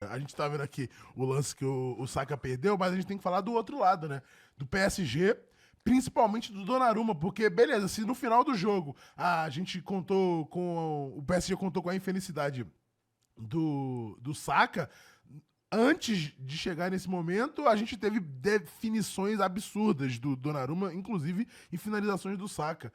A gente tá vendo aqui o lance que o Saka perdeu, mas a gente tem que falar do outro lado, né? Do PSG, principalmente do Donnarumma, porque, beleza, se no final do jogo a gente contou com. O PSG contou com a infelicidade do Saka, antes de chegar nesse momento, a gente teve definições absurdas do Donnarumma, inclusive em finalizações do Saka.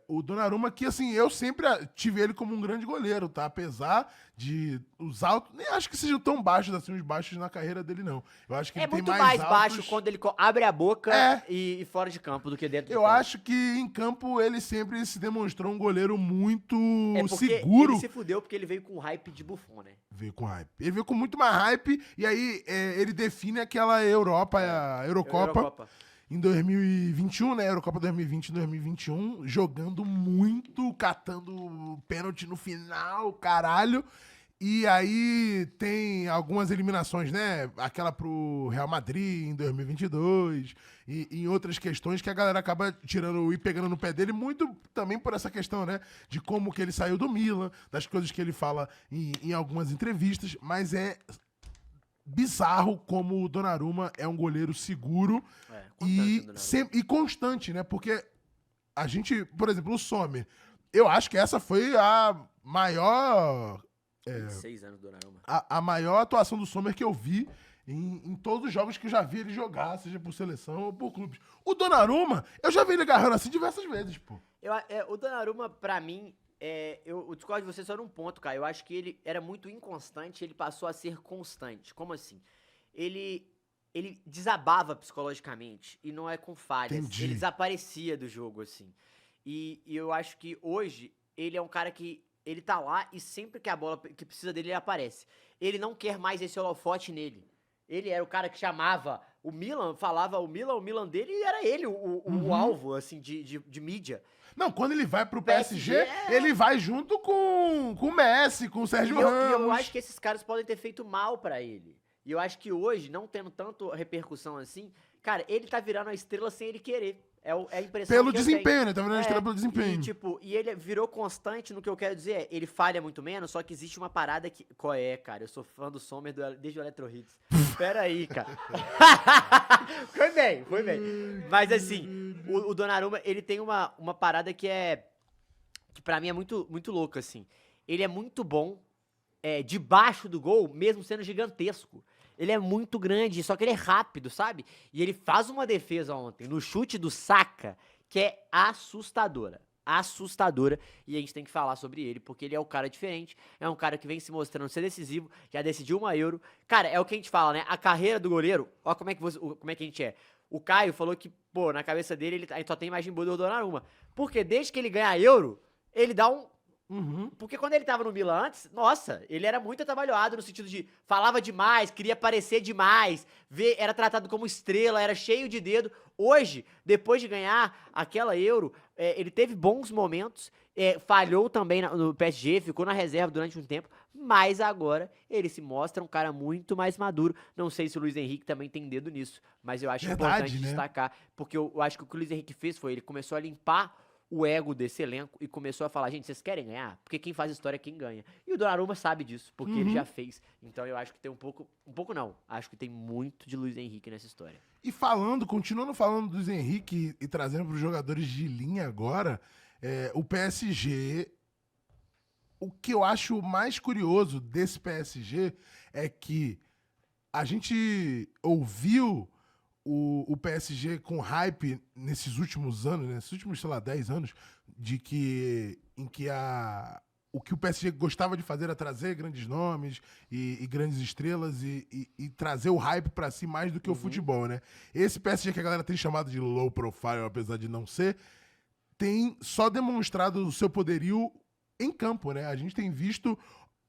O Donnarumma, que assim, eu sempre tive ele como um grande goleiro, tá? Apesar de os altos, nem acho que sejam tão baixos assim, os baixos na carreira dele, não. Eu acho que É ele tem muito mais mais baixo altos. quando ele abre a boca É, e fora de campo do que dentro de eu campo. acho que em campo ele sempre se demonstrou um goleiro muito É porque ele seguro. se fudeu porque ele veio com hype de Buffon, né? Veio com hype. Ele veio com muito mais hype e aí ele define aquela Europa, É. a Eurocopa, Eurocopa. em 2021, né? Eurocopa 2020 e 2021, jogando muito, catando pênalti no final, caralho. E aí tem algumas eliminações, né? Aquela pro Real Madrid em 2022 e em outras questões que a galera acaba tirando e pegando no pé dele, muito também por essa questão, né? De como que ele saiu do Milan, das coisas que ele fala em algumas entrevistas, mas é bizarro como o Donnarumma é um goleiro seguro Constante do Donnarumma. e constante, né? Porque a gente, por exemplo, o Sommer, eu acho que essa foi a maior 26 anos do Donnarumma. a maior atuação do Sommer que eu vi em todos os jogos que eu já vi ele jogar, seja por seleção ou por clubes. O Donnarumma, eu já vi ele agarrando assim diversas vezes, pô. O Donnarumma, pra mim, eu discordo de você só num ponto, cara. Eu acho que ele era muito inconstante, ele passou a ser constante. Como assim? Ele, ele desabava psicologicamente, e não é com falhas. Entendi. Ele desaparecia do jogo, assim. E eu acho que hoje, ele é um cara que ele tá lá e sempre que a bola que precisa dele, ele aparece. Ele não quer mais esse holofote nele. Ele era o cara que chamava o Milan, falava o Milan dele, e era ele o alvo, assim, de mídia. Não, quando ele vai pro PSG PSG, ele vai junto com o Messi, com o Sérgio E Ramos. eu acho que esses caras podem ter feito mal pra ele. E eu acho que hoje, não tendo tanto repercussão assim, cara, ele tá virando a estrela sem ele querer. É a impressão Pelo que eu desempenho, tenho. né? Tá vendo a estrela pelo desempenho. E, tipo, e ele virou constante no que eu quero dizer. Ele falha muito menos, só que existe uma parada que. Qual é, cara? Eu sou fã do Sommer desde o Electro Hits. Pera aí, cara. Foi bem, foi bem. Mas assim, o Donnarumma, ele tem uma parada que é. Que pra mim é muito, muito louca, assim. Ele é muito bom debaixo do gol, mesmo sendo gigantesco. Ele é muito grande, só que ele é rápido, sabe? E ele faz uma defesa ontem, no chute do Saka, que é assustadora. Assustadora. E a gente tem que falar sobre ele, porque ele é um cara diferente. É um cara que vem se mostrando ser decisivo. Já decidiu uma Euro. Cara, é o que a gente fala, né? A carreira do goleiro, ó como é que a gente é. O Caio falou que, pô, na cabeça dele, ele só tem imagem boa do Donnarumma. Porque desde que ele ganha a Euro, ele dá um. Porque quando ele tava no Milan antes, nossa, ele era muito atabalhoado no sentido de falava demais, queria aparecer demais, era tratado como estrela, era cheio de dedo. Hoje, depois de ganhar aquela Euro, ele teve bons momentos, falhou também no PSG, ficou na reserva durante um tempo, mas agora ele se mostra um cara muito mais maduro. Não sei se o Luiz Henrique também tem dedo nisso, mas eu acho importante destacar, porque eu acho que o que o Luiz Henrique fez foi, ele começou a limpar o ego desse elenco e começou a falar, gente, vocês querem ganhar? Porque quem faz história é quem ganha. E o Donnarumma sabe disso, porque ele já fez. Então eu acho que tem um pouco não, acho que tem muito de Luiz Henrique nessa história. E continuando falando do Luiz Henrique e trazendo para os jogadores de linha agora, o PSG, o que eu acho mais curioso desse PSG é que a gente ouviu o PSG com hype nesses últimos anos, nesses últimos, sei lá, 10 anos, em que o que o PSG gostava de fazer era trazer grandes nomes e grandes estrelas e trazer o hype pra si mais do que o futebol, né? Esse PSG que a galera tem chamado de low profile, apesar de não ser, tem só demonstrado o seu poderio em campo, né? A gente tem visto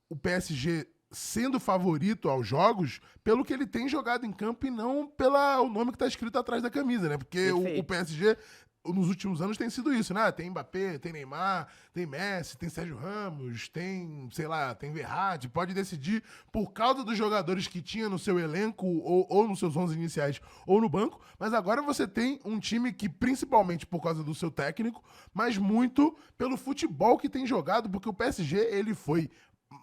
o PSG sendo favorito aos jogos pelo que ele tem jogado em campo e não pelo nome que tá escrito atrás da camisa, né? Porque o PSG, nos últimos anos, tem sido isso, né? Tem Mbappé, tem Neymar, tem Messi, tem Sérgio Ramos, tem, sei lá, tem Verratti, pode decidir por causa dos jogadores que tinha no seu elenco ou nos seus 11 iniciais ou no banco, mas agora você tem um time que, principalmente por causa do seu técnico, mas muito pelo futebol que tem jogado, porque o PSG, ele foi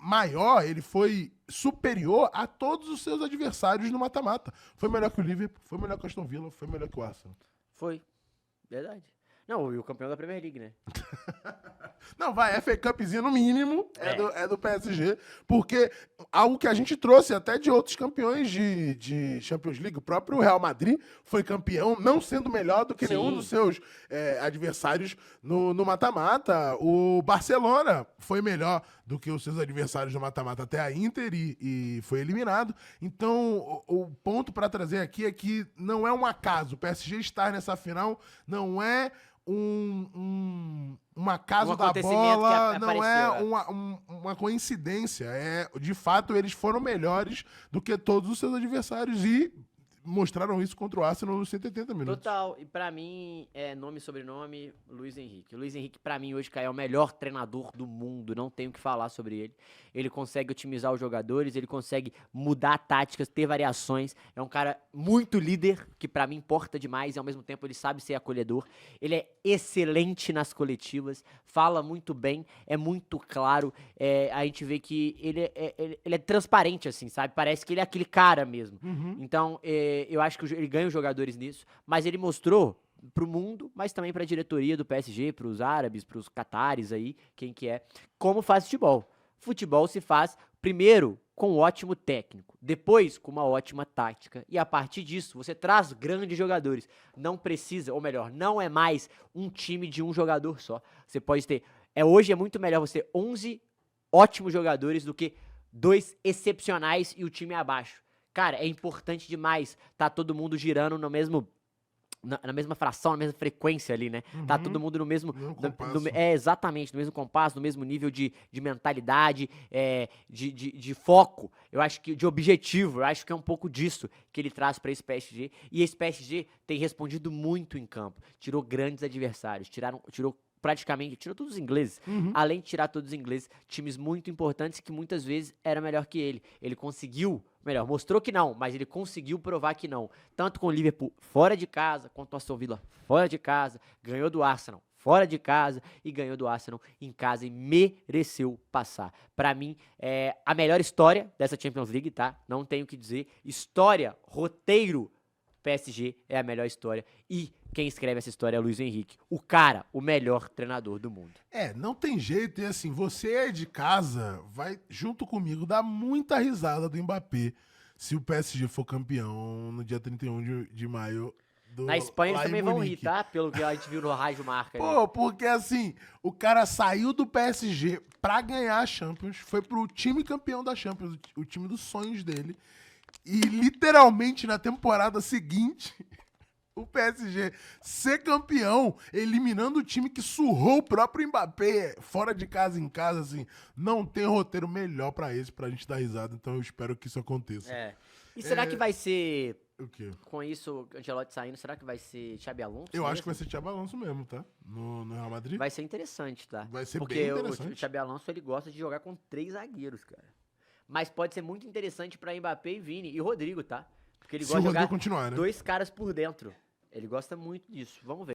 maior, ele foi superior a todos os seus adversários no mata-mata. Foi melhor que o Liverpool, foi melhor que o Aston Villa, foi melhor que o Arsenal. Foi. Verdade. Não, e o campeão da Premier League, né? Não, vai, FA Cupzinho no mínimo é do PSG, porque algo que a gente trouxe até de outros campeões de Champions League, o próprio Real Madrid foi campeão, não sendo melhor do que Sim. nenhum dos seus adversários no mata-mata. O Barcelona foi melhor do que os seus adversários no mata-mata até a Inter e foi eliminado. Então, o ponto para trazer aqui é que não é um acaso. O PSG estar nessa final não é um acaso da acontecimento bola, que não é apareceu, uma coincidência. De fato, eles foram melhores do que todos os seus adversários e mostraram isso contra o Arsenal nos 180 minutos. Total. E pra mim, nome e sobrenome, Luiz Henrique. O Luiz Henrique, pra mim, hoje, é o melhor treinador do mundo. Não tenho o que falar sobre ele. Ele consegue otimizar os jogadores, ele consegue mudar táticas, ter variações. É um cara muito líder, que pra mim importa demais, e ao mesmo tempo ele sabe ser acolhedor. Ele é excelente nas coletivas, fala muito bem, é muito claro. A gente vê que ele é transparente, assim, sabe? Parece que ele é aquele cara mesmo. Então, eu acho que ele ganha os jogadores nisso, mas ele mostrou pro mundo, mas também pra diretoria do PSG, pros árabes, pros catares aí, quem que é, como faz futebol. Futebol se faz, primeiro, com um ótimo técnico, depois com uma ótima tática, e a partir disso você traz grandes jogadores. Não precisa, ou melhor, não é mais um time de um jogador só. Você pode ter, hoje é muito melhor você ter 11 ótimos jogadores do que 2 excepcionais e o time abaixo. Cara, é importante demais tá todo mundo girando no mesmo, na mesma fração, na mesma frequência ali, né? Tá todo mundo no mesmo... exatamente, no mesmo compasso, no mesmo nível de mentalidade, de foco. Eu acho que de objetivo, eu acho que é um pouco disso que ele traz pra esse PSG. E esse PSG tem respondido muito em campo. Tirou grandes adversários, tirou todos os ingleses. Além de tirar todos os ingleses, times muito importantes que muitas vezes era melhor que ele. Ele conseguiu, mostrou que não, mas ele conseguiu provar que não. Tanto com o Liverpool fora de casa, quanto o Aston Villa fora de casa, ganhou do Arsenal fora de casa e ganhou do Arsenal em casa e mereceu passar. Pra mim, é a melhor história dessa Champions League, tá? Não tenho o que dizer. História, roteiro, PSG é a melhor história e quem escreve essa história é o Luiz Henrique, o cara, o melhor treinador do mundo. Não tem jeito, e assim, você aí de casa vai, junto comigo, dar muita risada do Mbappé se o PSG for campeão no dia 31 de maio. Na Espanha eles lá em também vão rir, Munique. tá? Pelo que a gente viu no Rádio Marca. Pô, porque assim, o cara saiu do PSG pra ganhar a Champions, foi pro time campeão da Champions, o time dos sonhos dele, e literalmente na temporada seguinte... o PSG ser campeão, eliminando o time que surrou o próprio Mbappé fora de casa, em casa, assim, não tem roteiro melhor pra gente dar risada, então eu espero que isso aconteça. E será que vai ser, O quê? com isso, o Ancelotti saindo, será que vai ser Xabi Alonso? Eu acho que vai ser Thiago Alonso mesmo, tá? No Real Madrid. Vai ser interessante, tá? Vai ser Porque bem interessante. o Xabi Alonso, ele gosta de jogar com 3 zagueiros, cara. Mas pode ser muito interessante pra Mbappé e Vini, e Rodrigo, tá? Porque ele Se gosta o de Rodrigo jogar continuar, né? 2 caras por dentro. Ele gosta muito disso. Vamos ver.